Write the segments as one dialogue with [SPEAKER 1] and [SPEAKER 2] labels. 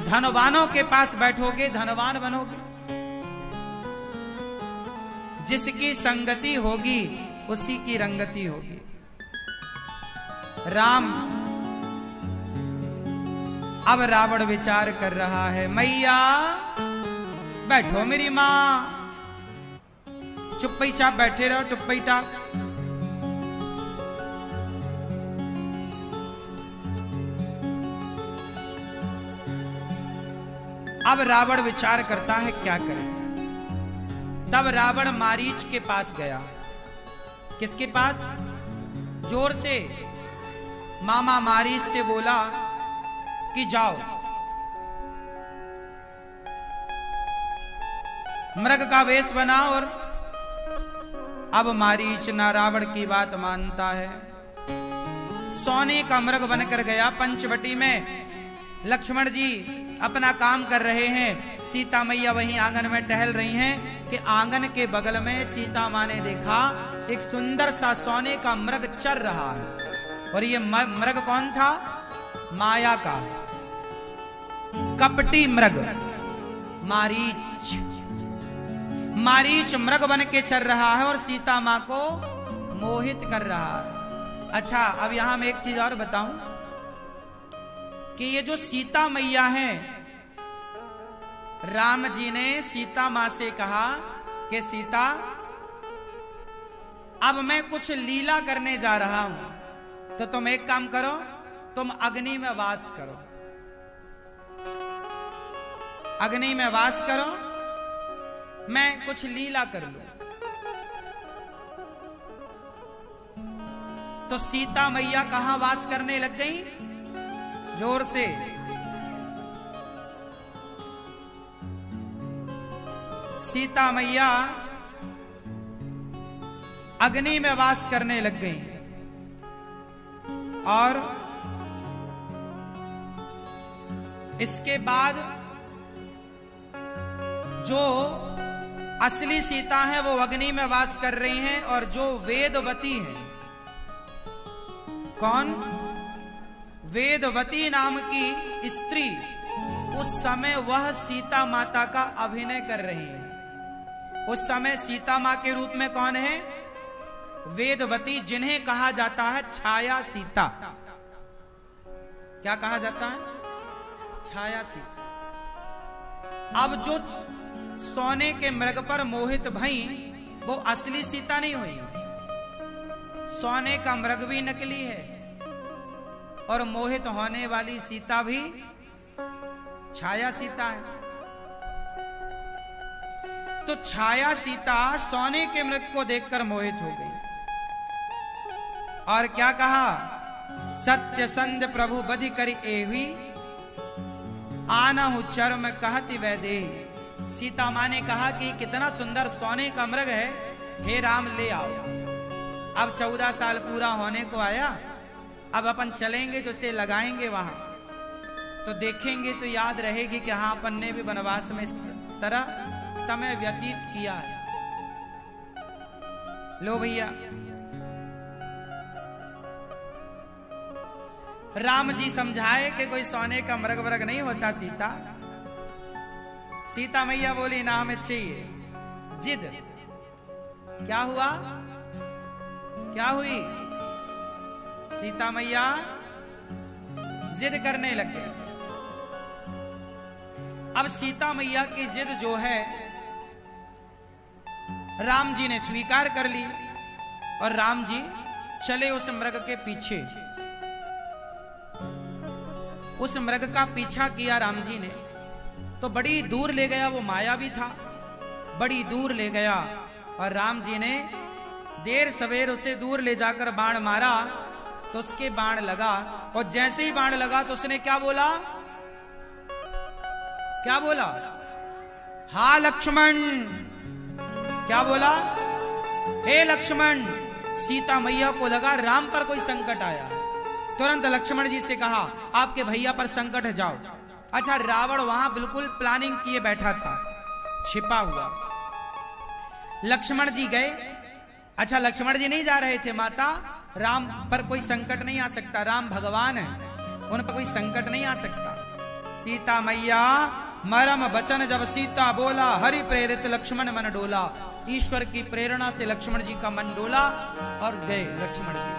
[SPEAKER 1] धनवानों के पास बैठोगे धनवान बनोगे। जिसकी संगति होगी उसी की रंगति होगी। राम अब रावण विचार कर रहा है, मैया बैठो मेरी मां, चुप्पी चाप बैठे रहो, चुप्पी चाप। अब रावण विचार करता है क्या करे। तब रावण मारीच के पास गया। किसके पास? जोर से मामा मारीच से बोला कि जाओ मृग का वेश बना। और अब मारीच ना रावण की बात मानता है। सोने का मृग बनकर गया। पंचवटी में लक्ष्मण जी अपना काम कर रहे हैं, सीता मैया वहीं आंगन में टहल रही हैं कि आंगन के बगल में सीता माँ ने देखा एक सुंदर सा सोने का मृग चर रहा है। और ये मृग कौन था? माया का कपटी मृग मारीच। मारीच मृग बन के चल रहा है और सीता माँ को मोहित कर रहा है। अच्छा, अब यहां मैं एक चीज और बताऊं कि ये जो सीता मैया हैं, राम जी ने सीता मां से कहा कि सीता अब मैं कुछ लीला करने जा रहा हूं, तो तुम एक काम करो, तुम अग्नि में वास करो, अग्नि में वास करो, मैं कुछ लीला कर लूं। तो सीता मैया कहां वास करने लग गई? जोर से सीता मैया अग्नि में वास करने लग गई। और इसके बाद जो असली सीता है वो अग्नि में वास कर रही हैं, और जो वेदवती है, कौन? वेदवती नाम की स्त्री उस समय वह सीता माता का अभिनय कर रही है। उस समय सीता मां के रूप में कौन है? वेदवती, जिन्हें कहा जाता है छाया सीता। क्या कहा जाता है? छाया सीता। अब जो सोने के मृग पर मोहित भई वो असली सीता नहीं हुई। सोने का मृग भी नकली है और मोहित होने वाली सीता भी छाया सीता है। तो छाया सीता सोने के मृग को देखकर मोहित हो गई और क्या कहा? सत्य संध प्रभु बधि करि एवी आनहु चर्म कहति वैदे। सीता मां ने कहा कि कितना सुंदर सोने का मृग है, हे राम ले आओ। अब 14 साल पूरा होने को आया, अब अपन चलेंगे तो इसे लगाएंगे वहां, तो देखेंगे तो याद रहेगी कि हाँ अपन ने भी वनवास में इस तरह समय व्यतीत किया है। लो भैया, राम जी समझाए कि कोई सोने का मृग वर्ग नहीं होता सीता। सीता मैया बोली ना हमें चाहिए। जिद क्या हुआ? क्या हुई? सीता मैया जिद करने लग गई। अब सीता मैया की जिद जो है राम जी ने स्वीकार कर ली और राम जी चले उस मृग के पीछे। उस मृग का पीछा किया राम जी ने, तो बड़ी दूर ले गया। वो माया भी था, बड़ी दूर ले गया और राम जी ने देर सवेर उसे दूर ले जाकर बाण मारा। तो उसके बाण लगा और जैसे ही बाण लगा तो उसने क्या बोला? क्या बोला? हा लक्ष्मण। क्या बोला? हे लक्ष्मण। सीता मैया को लगा राम पर कोई संकट आया। तुरंत लक्ष्मण जी से कहा आपके भैया पर संकट है, जाओ। अच्छा, रावण वहां बिल्कुल प्लानिंग किए बैठा था, छिपा हुआ। लक्ष्मण जी गए। अच्छा, लक्ष्मण जी नहीं जा रहे थे, माता राम पर कोई संकट नहीं आ सकता, राम भगवान है, उन पर कोई संकट नहीं आ सकता। सीता मैया मरम वचन जब सीता बोला, हरि प्रेरित लक्ष्मण मन डोला। ईश्वर की प्रेरणा से लक्ष्मण जी का मन डोला और गए लक्ष्मण जी।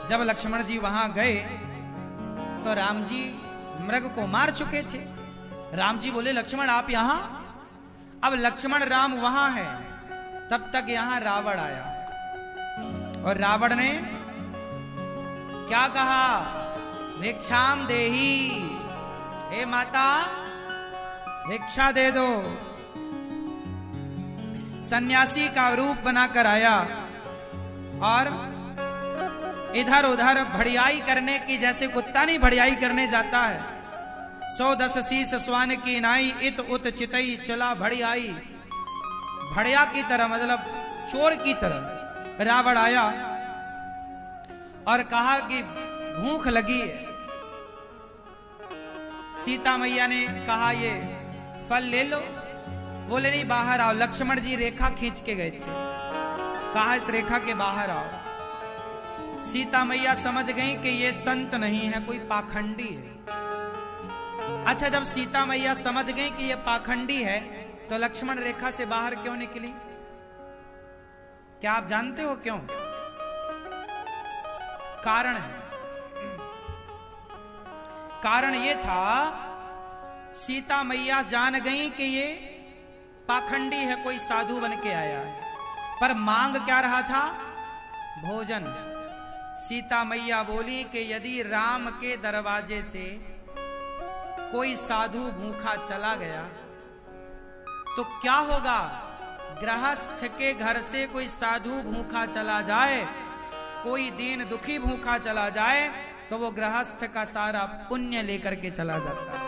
[SPEAKER 1] जब लक्ष्मण जी वहां गए तो राम जी मृग को मार चुके थे। राम जी बोले, लक्ष्मण आप यहां? अब लक्ष्मण राम वहां है, तब तक यहां रावण आया और रावण ने क्या कहा? भिक्षाम देही, हे माता भिक्षा दे दो। सन्यासी का रूप बनाकर आया और इधर उधर भड़ियाई करने की, जैसे कुत्ता नहीं भड़ियाई करने जाता है। 110 शीस स्वान की नाई, इत उत चितई चला भड़ियाई। भड़िया की तरह, मतलब चोर की तरह रावण आया और कहा कि भूख लगी है। सीता मैया ने कहा ये फल ले लो। बोले नहीं, बाहर आओ। लक्ष्मण जी रेखा खींच के गए थे, कहा इस रेखा के बाहर आओ। सीता मैया समझ गई कि ये संत नहीं है, कोई पाखंडी है। अच्छा, जब सीता मैया समझ गई कि ये पाखंडी है तो लक्ष्मण रेखा से बाहर क्यों निकली? क्या आप जानते हो क्यों? कारण है। कारण ये था, सीता मैया जान गई कि ये पाखंडी है, कोई साधु बन के आया है, पर मांग क्या रहा था? भोजन। सीता मैया बोली कि यदि राम के दरवाजे से कोई साधु भूखा चला गया तो क्या होगा? गृहस्थ के घर से कोई साधु भूखा चला जाए, कोई दीन दुखी भूखा चला जाए, तो वो गृहस्थ का सारा पुण्य लेकर के चला जाता है।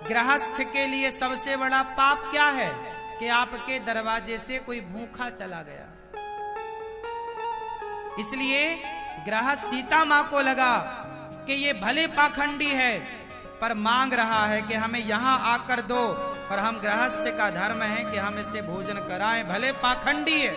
[SPEAKER 1] गृहस्थ के लिए सबसे बड़ा पाप क्या है? कि आपके दरवाजे से कोई भूखा चला गया। इसलिए गृहस्थ, सीता मां को लगा कि ये भले पाखंडी है पर मांग रहा है कि हमें यहां आकर दो, पर हम गृहस्थ का धर्म है कि हम इसे भोजन कराएं। भले पाखंडी है,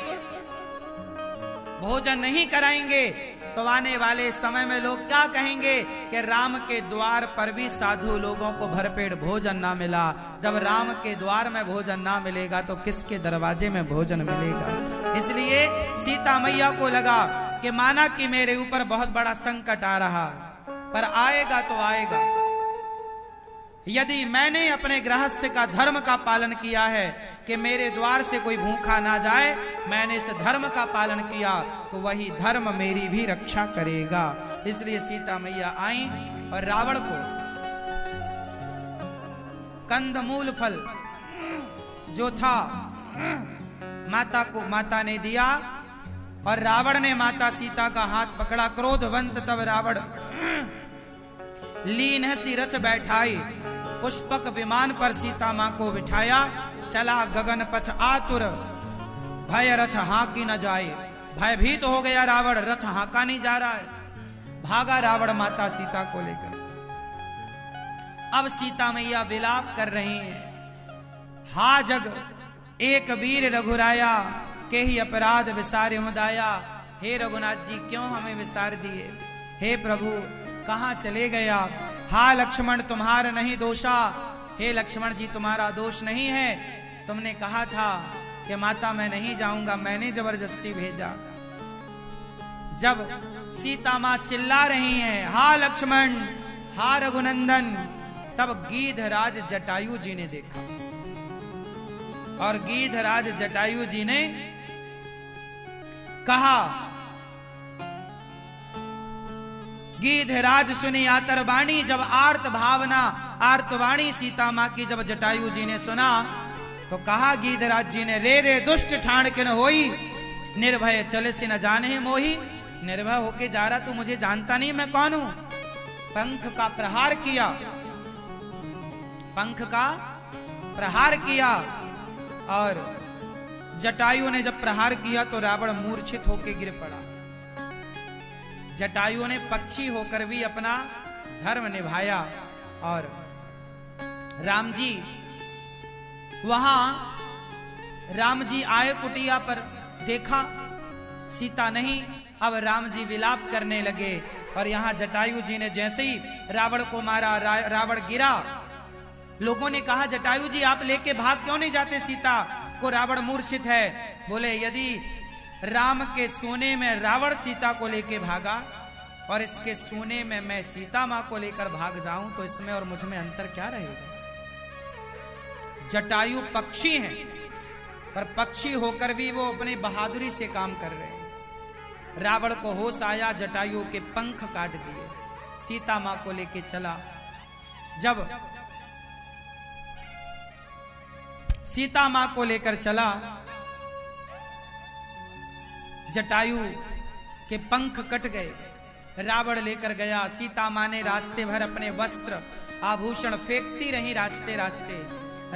[SPEAKER 1] भोजन नहीं कराएंगे तो आने वाले समय में लोग क्या कहेंगे कि राम के द्वार पर भी साधु लोगों को भरपेट भोजन ना मिला। जब राम के द्वार में भोजन ना मिलेगा तो किसके दरवाजे में भोजन मिलेगा? इसलिए सीता मैया को लगा कि माना कि मेरे ऊपर बहुत बड़ा संकट आ रहा, पर आएगा तो आएगा। यदि मैंने अपने गृहस्थ का धर्म का पालन किया है कि मेरे द्वार से कोई भूखा ना जाए, मैंने इस धर्म का पालन किया तो वही धर्म मेरी भी रक्षा करेगा। इसलिए सीता मैया आई और रावण को कंदमूल फल जो था माता ने दिया और रावण ने माता सीता का हाथ पकड़ा। क्रोधवंत तब रावण लीन सी रथ बैठाई, पुष्पक विमान पर सीता मां को बिठाया। चला गगन पथ आतुर, भय रथ हाँकी न जाए। भयभीत हो गया रावण, रथ हाँका नहीं जा रहा है। भागा रावण माता सीता को लेकर। अब सीता मैया विलाप कर रही हैं, हा जग एक वीर रघुराया, के ही अपराध विसारे हुदाया। हे रघुनाथ जी, क्यों हमें विसार दिए? हे प्रभु, कहां चले गया? हा लक्ष्मण, तुम्हारा नहीं दोषा। हे लक्ष्मण जी, तुम्हारा दोष नहीं है। तुमने कहा था कि माता मैं नहीं जाऊंगा, मैंने जबरदस्ती भेजा। जब सीता मां चिल्ला रही हैं, हा लक्ष्मण, हा रघुनंदन, तब गीधराज जटायु जी ने देखा और गीधराज जटायु जी ने कहा, गीधराज सुनी आतरवाणी। जब आर्त भावना, आर्तवाणी सीता मां की जब जटायु जी ने सुना तो कहा गीधराज जी ने, रे रे दुष्ट ठाण किन होई, निर्भय चले से न जाने मोही। निर्भय होके जा रहा, तू मुझे जानता नहीं मैं कौन हूं। पंख का प्रहार किया, पंख का प्रहार किया और जटायु ने जब प्रहार किया तो रावण मूर्छित होकर गिर पड़ा। जटायु ने पक्षी होकर भी अपना धर्म निभाया और राम जी वहां, राम जी आए कुटिया पर, देखा सीता नहीं। अब राम जी विलाप करने लगे और यहाँ जटायु जी ने जैसे ही रावण को मारा, रावण गिरा। लोगों ने कहा जटायु जी आप लेके भाग क्यों नहीं जाते सीता को, रावण मूर्छित है। बोले यदि राम के सोने में रावण सीता को लेके भागा और इसके सोने में मैं सीता मां को लेकर भाग जाऊं तो इसमें और मुझ में अंतर क्या रहेगा। जटायु पक्षी हैं, पर पक्षी होकर भी वो अपने बहादुरी से काम कर रहे हैं। रावण को होश आया, जटायु के पंख काट दिए, सीता मां को लेके चला। जब सीता मां को लेकर चला, जटायु के पंख कट गए, रावण लेकर गया। सीता मां ने रास्ते भर अपने वस्त्र आभूषण फेंकती रही, रास्ते रास्ते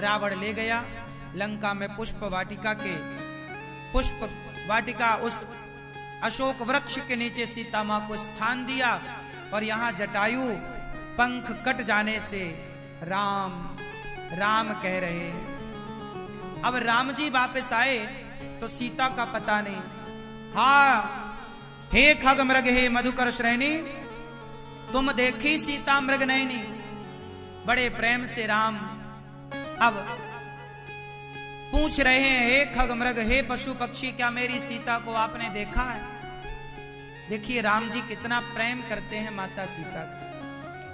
[SPEAKER 1] रावण ले गया। लंका में पुष्प वाटिका उस अशोक वृक्ष के नीचे सीता मां को स्थान दिया। और यहां जटायु पंख कट जाने से राम राम कह रहे हैं। अब राम जी वापस आए तो सीता का पता नहीं। हाँ हे खग मृग हे मधुकर श्रेणी, तुम देखी सीता मृग नयनी। बड़े प्रेम से राम अब पूछ रहे हैं, हे खग मृग हे पशु पक्षी, क्या मेरी सीता को आपने देखा है। देखिए राम जी कितना प्रेम करते हैं माता सीता से।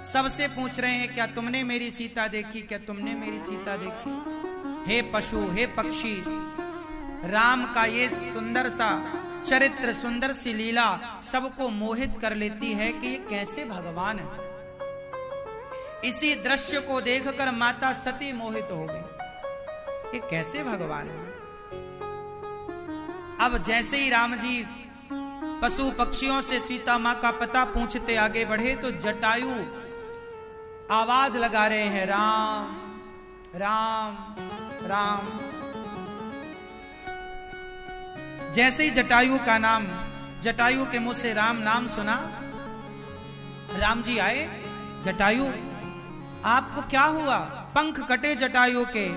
[SPEAKER 1] सबसे पूछ रहे हैं क्या तुमने मेरी सीता देखी, क्या तुमने मेरी सीता देखी। हे पशु हे पक्षी, राम का ये सुंदर सा चरित्र, सुंदर सी लीला सबको मोहित कर लेती है कि ये कैसे भगवान है। इसी दृश्य को देखकर माता सती मोहित हो गई, ये कैसे भगवान है। अब जैसे ही राम जी पशु पक्षियों से सीता मां का पता पूछते आगे बढ़े तो जटायु आवाज लगा रहे हैं, राम राम राम। जैसे ही जटायु का नाम, जटायु के मुंह से राम नाम सुना, राम जी आए। जटायु आपको क्या हुआ, पंख कटे जटायु के।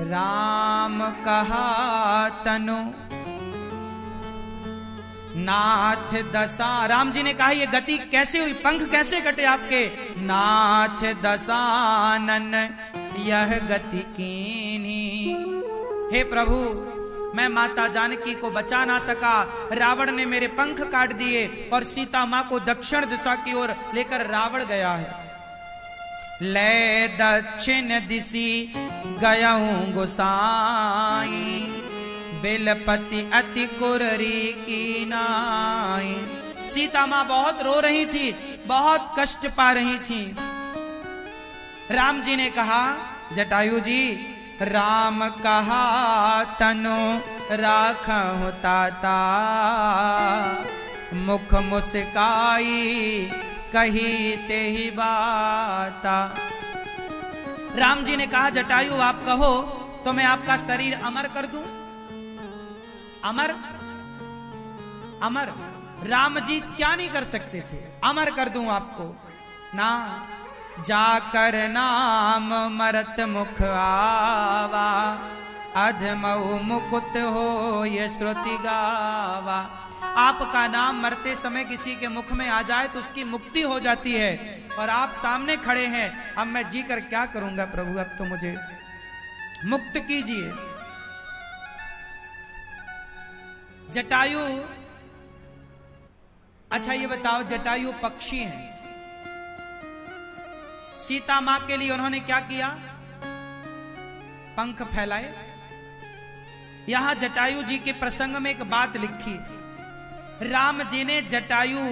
[SPEAKER 1] राम कहा तनु नाथ दशा। राम जी ने कहा ये गति कैसे हुई, पंख कैसे कटे आपके। नाथ दशानन यह गति कीनी। हे प्रभु मैं माता जानकी को बचा ना सका, रावण ने मेरे पंख काट दिए और सीता मां को दक्षिण दिशा की ओर लेकर रावण गया है। ले दक्षिण दिशी गयाऊं गोसाई, बेलपति अति कुररी की नाई। सीता मां बहुत रो रही थी, बहुत कष्ट पा रही थी। राम जी ने कहा जटायु जी, राम कहा तनु राखहु ताता, मुख मुस्काई कही ते ही बाता। राम जी ने कहा जटायु आप कहो तो मैं आपका शरीर अमर कर दूं। अमर अमर राम जी क्या नहीं कर सकते थे, अमर कर दूं आपको ना। जाकर नाम मरत मुख आवा, अधमऊ मुकुत हो ये श्रुति गावा। आपका नाम मरते समय किसी के मुख में आ जाए तो उसकी मुक्ति हो जाती है, और आप सामने खड़े हैं। अब मैं जी कर क्या करूंगा प्रभु, अब तो मुझे मुक्त कीजिए। जटायु, अच्छा ये बताओ, जटायु पक्षी हैं, सीता मां के लिए उन्होंने क्या किया, पंख फैलाए। यहां जटायु जी के प्रसंग में एक बात लिखी, राम जी ने जटायु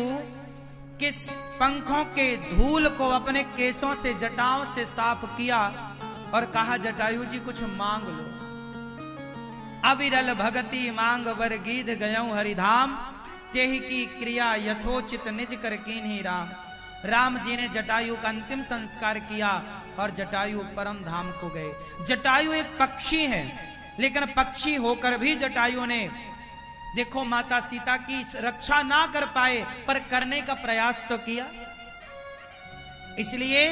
[SPEAKER 1] के पंखों के धूल को अपने केसों से, जटाओं से साफ किया और कहा जटायु जी कुछ मांग लो। अविरल भगति मांग वर गीध गयऊं हरिधाम, तेहि की क्रिया यथोचित निज कर कीन्ही राम। राम जी ने जटायु का अंतिम संस्कार किया और जटायु परम धाम को गए। जटायु एक पक्षी है, लेकिन पक्षी होकर भी जटायु ने, देखो माता सीता की रक्षा ना कर पाए पर करने का प्रयास तो किया। इसलिए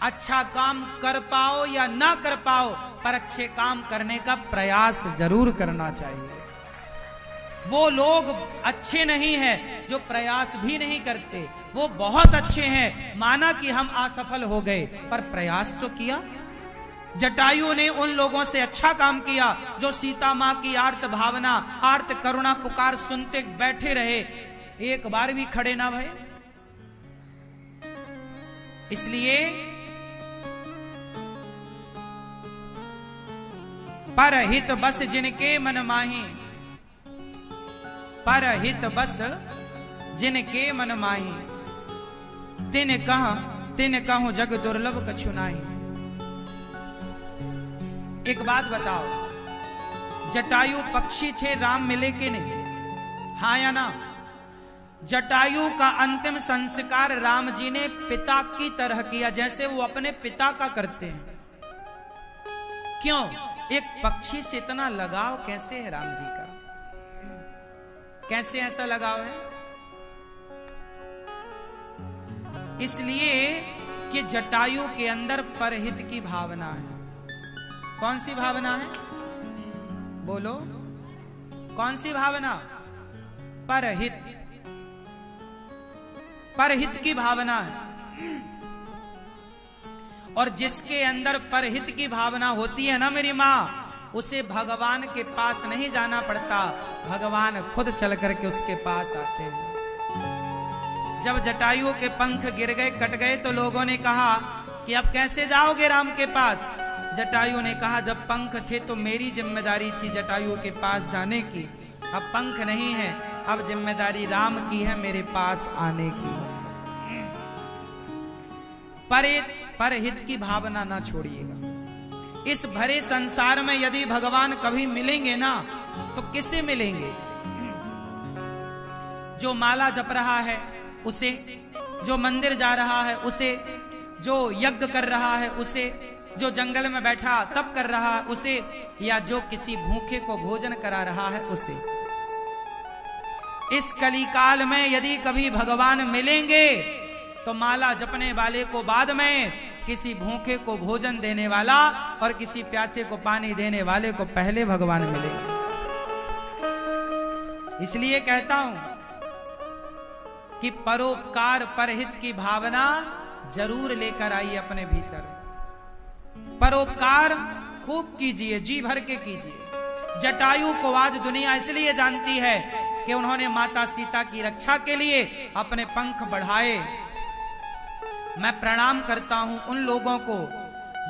[SPEAKER 1] अच्छा काम कर पाओ या ना कर पाओ, पर अच्छे काम करने का प्रयास जरूर करना चाहिए। वो लोग अच्छे नहीं हैं जो प्रयास भी नहीं करते, वो बहुत अच्छे हैं। माना कि हम असफल हो गए पर प्रयास तो किया। जटायु ने उन लोगों से अच्छा काम किया जो सीता मां की आर्त भावना, आर्त करुणा पुकार सुनते बैठे रहे, एक बार भी खड़े ना भये। इसलिए परहित बस जिनके मन माही, परहित बस जिनके मन माही, तिन कहूं जग दुर्लभ कछु नाही। एक बात बताओ, जटायु पक्षी थे, राम मिले कि नहीं? हाँ या ना? जटायु का अंतिम संस्कार राम जी ने पिता की तरह किया, जैसे वो अपने पिता का करते हैं। क्यों? एक पक्षी से इतना लगाव कैसे है राम जी का? कैसे ऐसा लगाव है? इसलिए कि जटायु के अंदर परहित की भावना है। कौन सी भावना है? बोलो, कौन सी भावना? परहित, परहित की भावना है। और जिसके अंदर परहित की भावना होती है ना मेरी मां, उसे भगवान के पास नहीं जाना पड़ता, भगवान खुद चल करके उसके पास आते हैं। जब जटायु के पंख गिर गए, कट गए, तो लोगों ने कहा कि अब कैसे जाओगे राम के पास? जटायु ने कहा, जब पंख थे तो मेरी जिम्मेदारी थी जटायु के पास जाने की, अब पंख नहीं है, अब जिम्मेदारी राम की है मेरे पास आने की। परहित की भावना ना छोड़िएगा। इस भरे संसार में यदि भगवान कभी मिलेंगे ना, तो किससे मिलेंगे? जो माला जप रहा है उसे, जो मंदिर जा रहा है उसे, जो यज्ञ कर रहा है उसे, जो जंगल में बैठा तप कर रहा है उसे, या जो किसी भूखे को भोजन करा रहा है उसे। इस कलिकाल में यदि कभी भगवान मिलेंगे तो माला जपने वाले को बाद में, किसी भूखे को भोजन देने वाला और किसी प्यासे को पानी देने वाले को पहले भगवान मिलेंगे। इसलिए कहता हूं कि परोपकार परहित की भावना जरूर लेकर आइए अपने भीतर। परोपकार खूब कीजिए, जी भर के कीजिए। जटायु को आज दुनिया इसलिए जानती है कि उन्होंने माता सीता की रक्षा के लिए अपने पंख बढ़ाए। मैं प्रणाम करता हूं उन लोगों को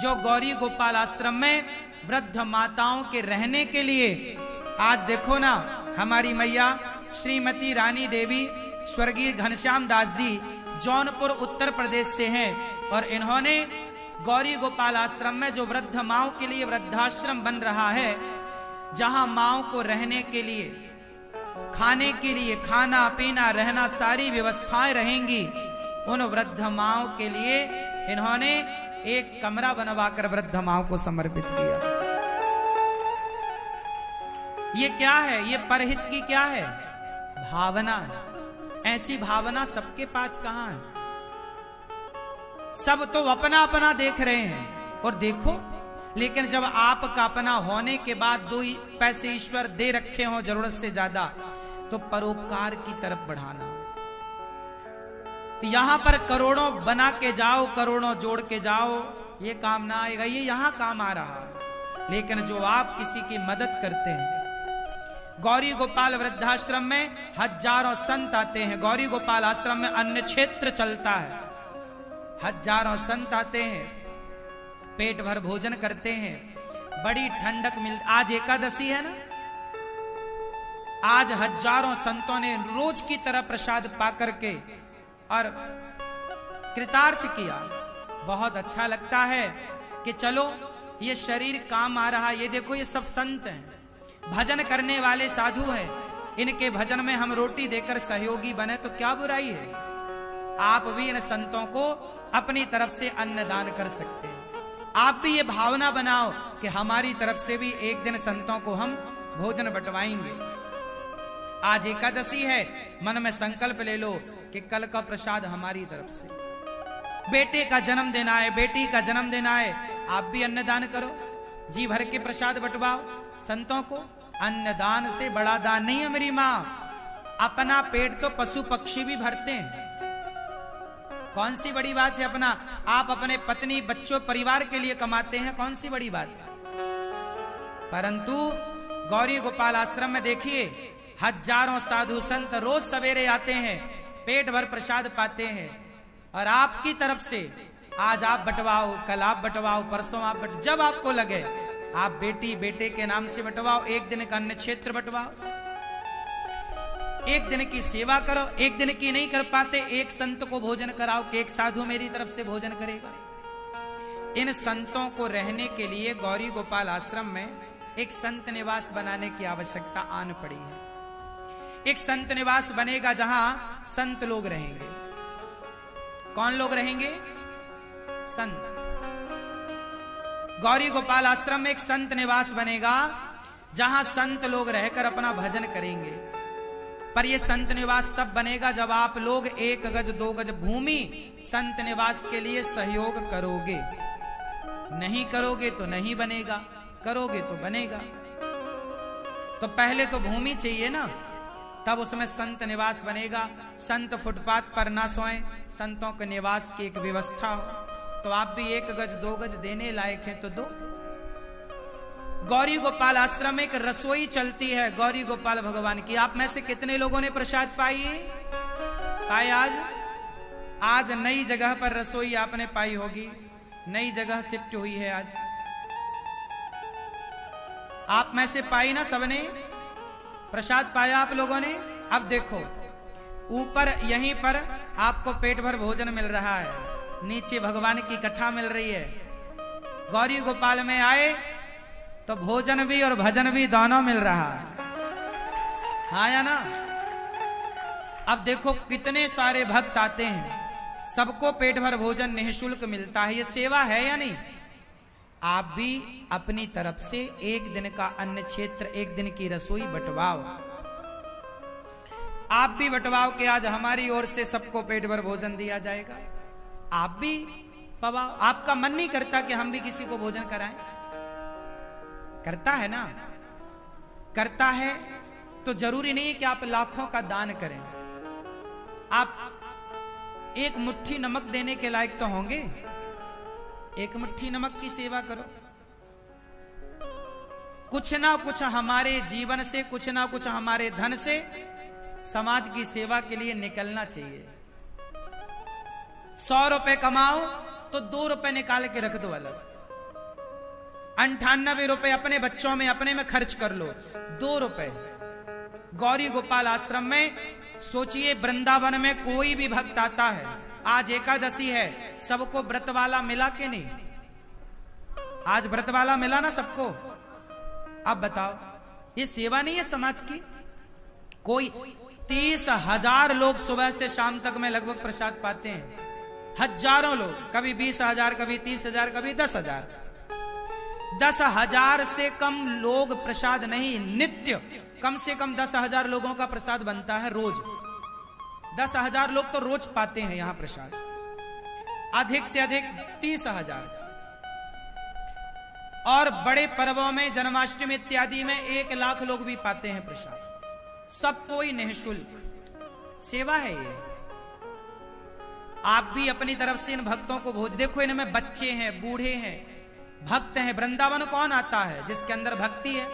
[SPEAKER 1] जो गौरी गोपाल आश्रम में वृद्ध माताओं के रहने के लिए, आज देखो ना, हमारी मैया श्रीमती रानी देवी स्वर्गीय घनश्याम दास जी जौनपुर उत्तर प्रदेश से हैं, और इन्होंने गौरी गोपाल आश्रम में जो वृद्ध माओं के लिए वृद्धाश्रम बन रहा है, जहां माओं को रहने के लिए, खाने के लिए, खाना पीना रहना सारी व्यवस्थाएं रहेंगी, उन वृद्ध माओं के लिए इन्होंने एक कमरा बनवाकर वृद्ध माओं को समर्पित किया। ये क्या है? ये परहित की क्या है? भावना। ऐसी भावना सबके पास कहां है? सब तो अपना अपना देख रहे हैं, और देखो, लेकिन जब आपका अपना होने के बाद 2 पैसे ईश्वर दे रखे हो जरूरत से ज्यादा, तो परोपकार की तरफ बढ़ाना। यहां पर करोड़ों बना के जाओ, करोड़ों जोड़ के जाओ, ये काम ना आएगा। ये यहां काम आ रहा है, लेकिन जो आप किसी की मदद करते हैं। गौरी गोपाल वृद्धाश्रम में हजारों संत आते हैं। गौरी गोपाल आश्रम में अन्न क्षेत्र चलता है, हजारों संत आते हैं, पेट भर भोजन करते हैं, बड़ी ठंडक मिल। आज एकादशी है ना, आज हजारों संतों ने रोज की तरह प्रसाद पा करके और कृतार्थ किया। बहुत अच्छा लगता है कि चलो ये शरीर काम आ रहा है। ये देखो, ये सब संत हैं, भजन करने वाले साधु हैं, इनके भजन में हम रोटी देकर सहयोगी बने तो क्या बुराई है? आप भी इन संतों को अपनी तरफ से अन्नदान कर सकते हैं। आप भी ये भावना बनाओ कि हमारी तरफ से भी एक दिन संतों को हम भोजन बंटवाएंगे। आज एकादशी है, मन में संकल्प ले लो कि कल का प्रसाद हमारी तरफ से। बेटे का जन्मदिन आए, बेटी का जन्मदिन आए, आप भी अन्नदान करो, जी भर के प्रसाद बंटवाओ संतों को। अन्नदान से बड़ा दान नहीं है मेरी माँ। अपना पेट तो पशु पक्षी भी भरते हैं, कौन सी बड़ी बात है। अपना आप अपने पत्नी बच्चों परिवार के लिए कमाते हैं, कौन सी बड़ी बात है। परंतु गौरी गोपाल आश्रम में देखिए हजारों साधु संत रोज सवेरे आते हैं, पेट भर प्रसाद पाते हैं। और आपकी तरफ से आज आप बंटवाओ, कल आप बंटवाओ, परसों आप जब आपको लगे आप बेटी बेटे के नाम से बंटवाओ। एक दिन का अन्न क्षेत्र बंटवाओ, एक दिन की सेवा करो। एक दिन की नहीं कर पाते, एक संत को भोजन कराओ कि एक साधु मेरी तरफ से भोजन करेगा। इन संतों को रहने के लिए गौरी गोपाल आश्रम में एक संत निवास बनाने की आवश्यकता आन पड़ी है। एक संत निवास बनेगा जहां संत लोग रहेंगे। कौन लोग रहेंगे? संत। गौरी गोपाल आश्रम में एक संत निवास बनेगा जहां संत लोग रहकर अपना भजन करेंगे। पर यह संत निवास तब बनेगा जब आप लोग 1 गज 2 गज भूमि संत निवास के लिए सहयोग करोगे। नहीं करोगे तो नहीं बनेगा, करोगे तो बनेगा। तो पहले तो भूमि चाहिए ना, तब उसमें संत निवास बनेगा। संत फुटपाथ पर ना सोएं, संतों के निवास की एक व्यवस्था हो। तो आप भी 1 गज 2 गज देने लायक हैं तो दो। गौरी गोपाल आश्रम में एक रसोई चलती है गौरी गोपाल भगवान की। आप में से कितने लोगों ने प्रसाद पाई? आज नई जगह पर रसोई आपने पाई होगी, नई जगह शिफ्ट हुई है आज। आप में से पाई ना सबने? प्रसाद पाया आप लोगों ने? अब देखो ऊपर यहीं पर आपको पेट भर भोजन मिल रहा है, नीचे भगवान की कथा मिल रही है। गौरी गोपाल में आए तो भोजन भी और भजन भी दोनों मिल रहा है, हाँ या ना? अब देखो कितने सारे भक्त आते हैं, सबको पेट भर भोजन निःशुल्क मिलता है। ये सेवा है या नहीं? आप भी अपनी तरफ से एक दिन का अन्न क्षेत्र, एक दिन की रसोई बंटवाओ। आप भी बंटवाओ कि आज हमारी ओर से सबको पेट भर भोजन दिया जाएगा। आप भी पवाओ। आपका मन नहीं करता कि हम भी किसी को भोजन कराएं? करता है ना? करता है तो जरूरी नहीं कि आप लाखों का दान करें। आप एक मुट्ठी नमक देने के लायक तो होंगे। एक मुट्ठी नमक की सेवा करो। कुछ ना कुछ हमारे जीवन से, कुछ ना कुछ हमारे धन से समाज की सेवा के लिए निकलना चाहिए। 100 रुपए कमाओ तो 2 रुपए निकाल के रख दो अलग। 98 रुपए अपने बच्चों में, अपने में खर्च कर लो। 2 रुपए गौरी गोपाल आश्रम में। सोचिए वृंदावन में कोई भी भक्त आता है, आज एकादशी है, सबको व्रत वाला मिला कि नहीं? आज व्रत वाला मिला ना सबको? अब बताओ ये सेवा नहीं है समाज की? कोई 30,000 लोग सुबह से शाम तक में लगभग प्रसाद पाते हैं। हजारों लोग, कभी 20,000, कभी 30,000, कभी 10,000। 10,000 से कम लोग प्रसाद नहीं, नित्य कम से कम 10,000 लोगों का प्रसाद बनता है रोज। 10,000 लोग तो रोज पाते हैं यहां प्रसाद, अधिक से अधिक 30,000। और बड़े पर्वों में, जन्माष्टमी इत्यादि में 1 लाख लोग भी पाते हैं प्रसाद। सब कोई निःशुल्क सेवा है ये। आप भी अपनी तरफ से इन भक्तों को भोज। देखो इनमें बच्चे हैं, बूढ़े हैं, भक्त हैं। वृंदावन कौन आता है? जिसके अंदर भक्ति है,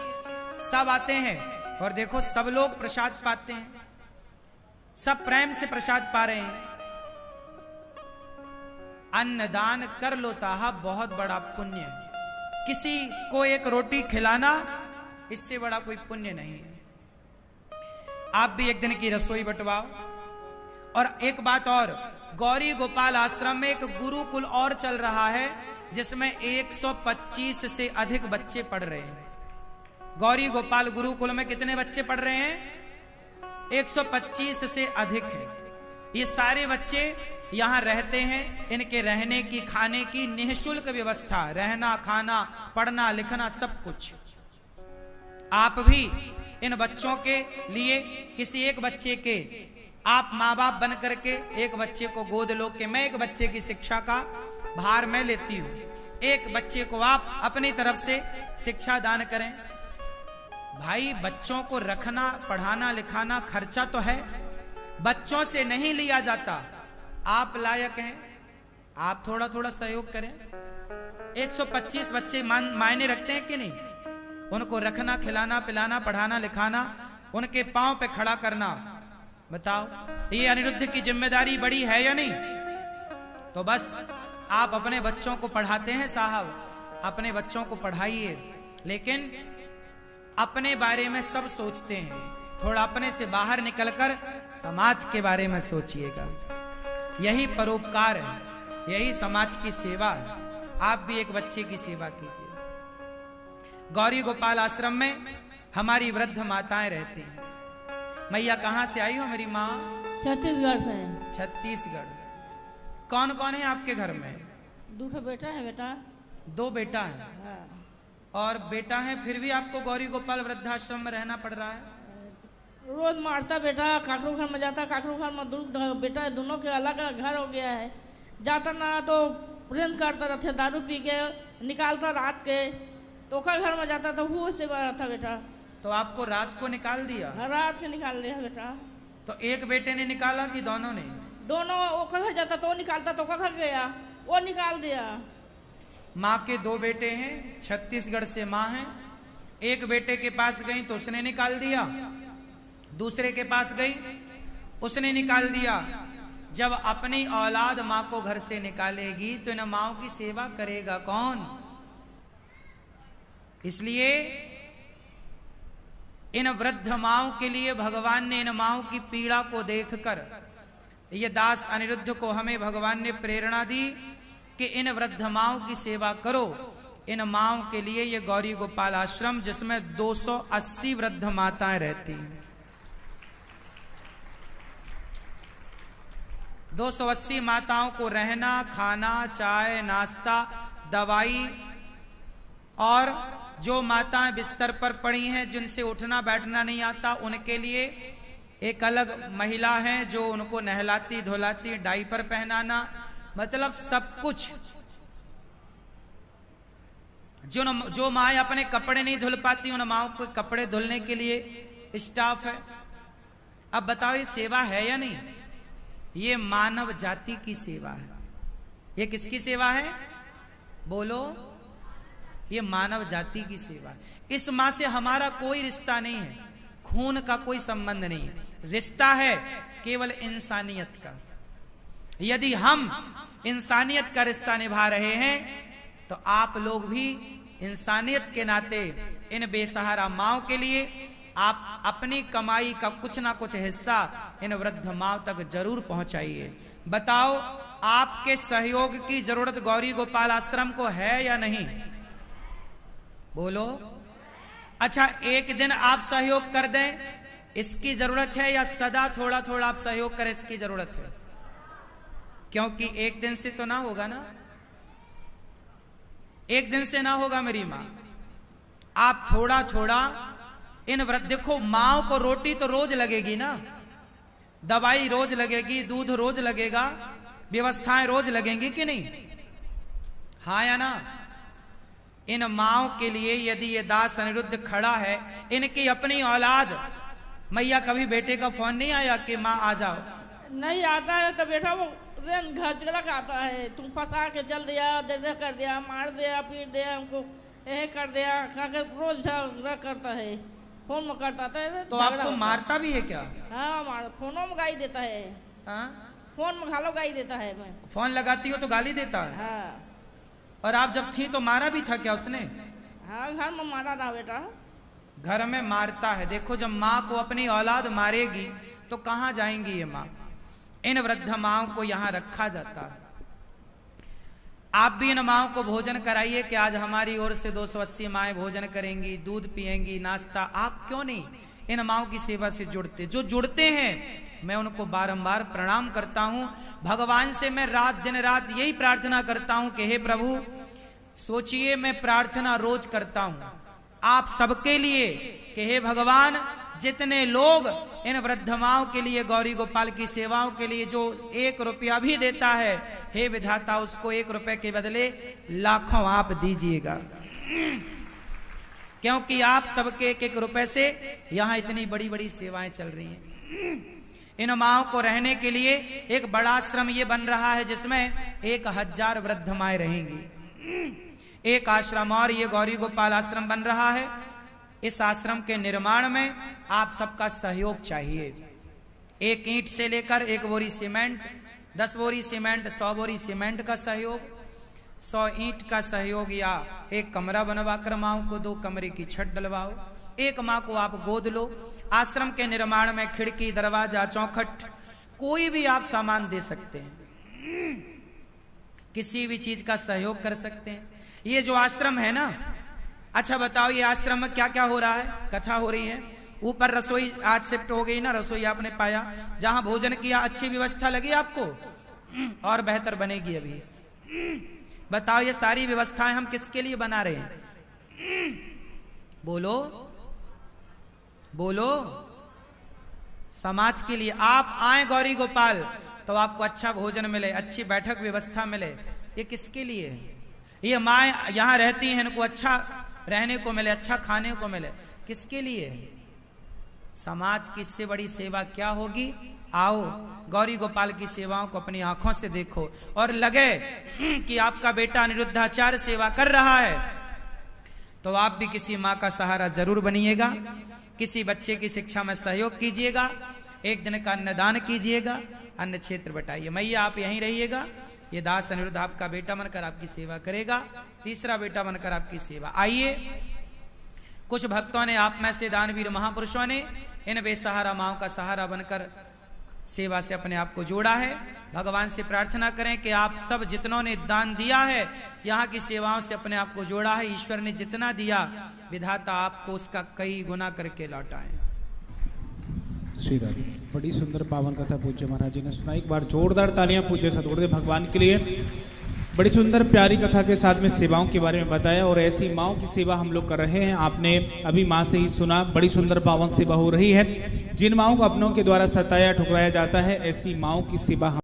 [SPEAKER 1] सब आते हैं। और देखो सब लोग प्रसाद पाते हैं, सब प्रेम से प्रसाद पा रहे हैं। अन्नदान कर लो साहब, बहुत बड़ा पुण्य है। किसी को एक रोटी खिलाना, इससे बड़ा कोई पुण्य नहीं है। आप भी एक दिन की रसोई बंटवाओ। और एक बात और, गौरी गोपाल आश्रम में एक गुरुकुल और चल रहा है जिसमें 125 से अधिक बच्चे पढ़ रहे हैं। गौरी गोपाल गुरुकुल में कितने बच्चे पढ़ रहे हैं? 125 से अधिक है। ये सारे बच्चे यहां रहते हैं। इनके रहने की, खाने की निःशुल्क व्यवस्था, रहना, खाना, पढ़ना, लिखना, सब कुछ। आप भी इन बच्चों के लिए किसी एक बच्चे के आप माँ बाप बन करके एक बच्चे को गोद लो कि मैं एक बच्चे की शिक्षा का भार मैं लेती हूं। एक बच्चे को आप अपनी तरफ से शिक्षा दान करें। भाई बच्चों को रखना, पढ़ाना लिखाना खर्चा तो है, बच्चों से नहीं लिया जाता। आप लायक हैं, आप थोड़ा थोड़ा सहयोग करें। 125 बच्चे मायने रखते हैं कि नहीं? उनको रखना, खिलाना, पिलाना, पढ़ाना लिखाना, उनके पांव पे खड़ा करना, बताओ ये अनिरुद्ध की जिम्मेदारी बड़ी है या नहीं? तो बस आप अपने बच्चों को पढ़ाते हैं साहब, अपने बच्चों को पढ़ाइए, लेकिन अपने बारे में सब सोचते हैं, थोड़ा अपने से बाहर निकलकर समाज के बारे में सोचिएगा। यही परोपकार है, यही समाज की सेवा है। आप भी एक बच्चे की सेवा कीजिए। गौरी गोपाल आश्रम में हमारी वृद्ध माताएं रहती हैं। मैया कहाँ से आई हो मेरी माँ?
[SPEAKER 2] छत्तीसगढ़ से।
[SPEAKER 1] छत्तीसगढ़। कौन कौन है आपके घर में?
[SPEAKER 2] 2 बेटा है बेटा।
[SPEAKER 1] 2 बेटा है?
[SPEAKER 2] हाँ।
[SPEAKER 1] और बेटा है, फिर भी आपको गौरी गोपाल वृद्धाश्रम में रहना पड़ रहा है?
[SPEAKER 2] रोज मारता बेटा, काकरू घर में जाता, काकरू घर में बेटा दोनों के अलग अलग घर हो गया है। जाता ना तो प्रेम करता रहते, दारू पी के निकालता रात के, तो घर में जाता तो वो से बड़ा था बेटा।
[SPEAKER 1] तो आपको रात को निकाल दिया?
[SPEAKER 2] रात के निकाल दिया बेटा।
[SPEAKER 1] तो एक बेटे ने निकाला कि दोनों ने?
[SPEAKER 2] दोनों। वो घर जाता तो निकालता, तो घर गया वो निकाल दिया।
[SPEAKER 1] माँ के 2 बेटे हैं, छत्तीसगढ़ से माँ है। एक बेटे के पास गई तो उसने निकाल दिया, दूसरे के पास गई उसने निकाल दिया। जब अपनी औलाद माँ को घर से निकालेगी तो इन माँओं की सेवा करेगा कौन? इसलिए इन वृद्ध माँओं के लिए भगवान ने इन माँओं की पीड़ा को देखकर ये दास अनिरुद्ध को हमें भगवान ने प्रेरणा दी कि इन वृद्ध माँओं की सेवा करो। इन माँओं के लिए ये गौरी गोपाल आश्रम, जिसमें 280 वृद्ध माताएं रहती हैं। 280 माताओं को रहना, खाना, चाय, नाश्ता, दवाई, और जो माताएं बिस्तर पर पड़ी हैं, जिनसे उठना बैठना नहीं आता, उनके लिए एक अलग महिला है जो उनको नहलाती धुलाती, डायपर पहनाना, मतलब सब कुछ। जो माँ अपने कपड़े नहीं धुल पाती, उन माओ को कपड़े धुलने के लिए स्टाफ है। अब बताओ ये सेवा है या नहीं? ये मानव जाति की सेवा है। ये किसकी सेवा है? बोलो। ये मानव जाति की सेवा है। इस माँ से हमारा कोई रिश्ता नहीं है, खून का कोई संबंध नहीं है, रिश्ता है केवल इंसानियत का। यदि हम इंसानियत का रिश्ता निभा रहे हैं तो आप लोग भी इंसानियत के नाते इन बेसहारा माओं के लिए आप अपनी कमाई का कुछ ना कुछ हिस्सा इन वृद्ध माओं तक जरूर पहुंचाइए। बताओ, आपके सहयोग की जरूरत गौरी गोपाल आश्रम को है या नहीं? बोलो। अच्छा, एक दिन आप सहयोग कर दें, इसकी जरूरत है, या सदा थोड़ा थोड़ा आप सहयोग करें, इसकी जरूरत है? क्योंकि एक दिन से तो ना होगा ना, एक दिन से ना होगा मेरी मां। आप थोड़ा थोड़ा इन वृद्ध, देखो माओ को रोटी तो रोज लगेगी ना, दवाई रोज लगेगी, दूध रोज लगेगा, व्यवस्थाएं रोज लगेंगी कि नहीं? हाँ या ना? इन माओ के लिए यदि ये दास अनिरुद्ध खड़ा है, इनकी अपनी औलाद, मैया कभी बेटे का फोन नहीं आया कि माँ आ जाओ? नहीं आता है तो बेटा वो घचलक आता है, तुम फंसा के चल दिया, जैसे कर दिया, मार दिया, पीट दिया, हमको यह कर दिया, रोज झगड़ा करता है, फोन में करता है। तो आपको मारता भी है क्या? हाँ, फोनों में गाली देता है। हाँ? फोन में घालो गाली देता है। मैं फोन लगाती हो तो गाली देता है? हाँ। और आप जब थी तो मारा भी था क्या उसने? हाँ, घर में मारा था बेटा। घर में मारता है। देखो, जब माँ को अपनी औलाद मारेगी तो कहाँ जाएंगी ये माँ? इन वृद्ध माओं को यहाँ रखा जाता है। आप भी इन माओं को भोजन कराइए कि आज हमारी ओर से 280 माएं भोजन करेंगी, दूध पिएंगी, नाश्ता। आप क्यों नहीं इन माओं की सेवा से जुड़ते? जो जुड़ते हैं मैं उनको बारंबार प्रणाम करता हूं। भगवान से मैं दिन रात यही प्रार्थना करता हूं कि हे प्रभु, सोचिए मैं प्रार्थना रोज करता हूं आप सबके लिए कि हे भगवान, जितने लोग इन वृद्ध माओं के लिए, गौरी गोपाल की सेवाओं के लिए जो 1 रुपया भी देता है, हे विधाता उसको 1 रुपए के बदले लाखों आप दीजिएगा। क्योंकि आप सबके एक एक रुपए से यहाँ इतनी बड़ी बड़ी सेवाएं चल रही हैं। इन माओं को रहने के लिए एक बड़ा आश्रम ये बन रहा है जिसमें 1000 वृद्ध माएं रहेंगी। एक आश्रम और ये गौरी गोपाल आश्रम बन रहा है। इस आश्रम के निर्माण में आप सबका सहयोग चाहिए। एक ईंट से लेकर 1 बोरी सीमेंट, 10 बोरी सीमेंट, 100 बोरी सीमेंट का सहयोग, 100 ईंट का सहयोग, या एक कमरा बनवा कर माओं को 2 कमरे की छत डलवाओ। एक माँ को आप गोद लो। आश्रम के निर्माण में खिड़की, दरवाजा, चौखट, कोई भी आप सामान दे सकते हैं, किसी भी चीज का सहयोग कर सकते हैं। ये जो आश्रम है ना, अच्छा बताओ ये आश्रम में क्या क्या हो रहा है? कथा हो रही है, ऊपर रसोई आज शिफ्ट हो गई ना, रसोई आपने पाया, जहां भोजन किया अच्छी व्यवस्था लगी आपको और बेहतर बनेगी अभी। बताओ ये सारी व्यवस्थाएं हम किसके लिए बना रहे हैं? बोलो बोलो, समाज के लिए। आप आए गौरी गोपाल तो आपको अच्छा भोजन मिले, अच्छी बैठक व्यवस्था मिले। ये किसके लिए है? ये माएं यहां रहती हैं, इनको अच्छा रहने को मिले, अच्छा खाने को मिले, किसके लिए? समाज की इससे बड़ी सेवा क्या होगी? आओ गौरी गोपाल की सेवाओं को अपनी आंखों से देखो और लगे कि आपका बेटा अनिरुद्धाचार्य सेवा कर रहा है तो आप भी किसी माँ का सहारा जरूर बनिएगा। किसी बच्चे की शिक्षा में सहयोग कीजिएगा, एक दिन का अन्नदान कीजिएगा, अन्न क्षेत्र बटाइए। मैया आप यहीं रहिएगा, ये दास अनिरुद्ध आपका बेटा बनकर आपकी सेवा करेगा, तीसरा बेटा बनकर आपकी सेवा। आइए, कुछ भक्तों ने, आप में से दानवीर महापुरुषों ने इन बेसहारा माओं का सहारा बनकर सेवा से अपने आप को जोड़ा है। भगवान से प्रार्थना करें कि आप सब जितनों ने दान दिया है, यहाँ की सेवाओं से अपने आप को जोड़ा है, ईश्वर ने जितना दिया विधाता आपको उसका कई गुना करके लौटाएं।
[SPEAKER 3] श्री राधे। बड़ी सुंदर पावन कथा पूज्य महाराज जी ने सुनाई। एक बार जोरदार तालियां पूज्य सतगुरुदेव भगवान के लिए। बड़ी सुंदर प्यारी कथा के साथ में सेवाओं के बारे में बताया और ऐसी माओं की सेवा हम लोग कर रहे हैं। आपने अभी माँ से ही सुना, बड़ी सुंदर पावन सेवा हो रही है। जिन माओं को अपनों के द्वारा सताया ठुकराया जाता है, ऐसी माओं की सेवा